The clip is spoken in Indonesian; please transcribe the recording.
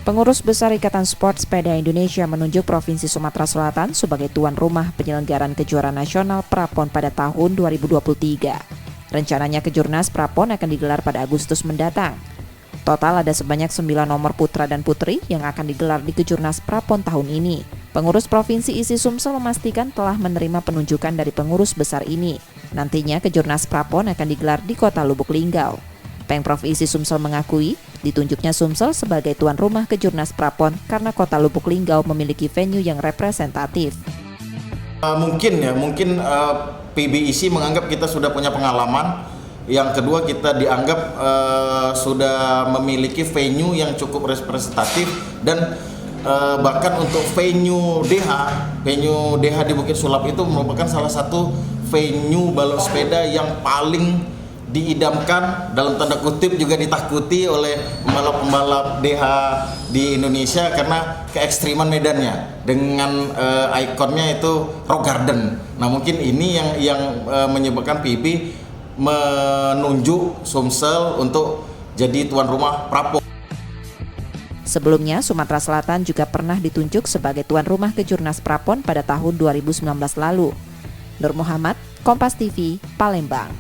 Pengurus Besar Ikatan Sport Sepeda Indonesia menunjuk Provinsi Sumatera Selatan sebagai tuan rumah penyelenggaraan kejuaraan nasional Prapon pada tahun 2023. Rencananya Kejurnas Prapon akan digelar pada Agustus mendatang. Total ada sebanyak 9 nomor putra dan putri yang akan digelar di Kejurnas Prapon tahun ini. Pengurus Provinsi ISI Sumsel memastikan telah menerima penunjukan dari pengurus besar ini. Nantinya Kejurnas Prapon akan digelar di Kota Lubuk Linggau. Pemprov ISI Sumsel mengakui ditunjuknya Sumsel sebagai tuan rumah Kejurnas Prapon karena Kota Lubuk Linggau memiliki venue yang representatif. Mungkin PBIC menganggap kita sudah punya pengalaman. Yang kedua, kita dianggap sudah memiliki venue yang cukup representatif dan bahkan untuk venue DH di Bukit Sulap itu merupakan salah satu venue balap sepeda yang paling diidamkan, dalam tanda kutip juga ditakuti oleh pembalap-pembalap DH di Indonesia karena keekstriman medannya dengan ikonnya itu Rock Garden. Nah, mungkin ini yang menyebabkan PIB menunjuk Sumsel untuk jadi tuan rumah Prapon. Sebelumnya, Sumatera Selatan juga pernah ditunjuk sebagai tuan rumah Kejurnas Prapon pada tahun 2019 lalu. Nur Muhammad, Kompas TV, Palembang.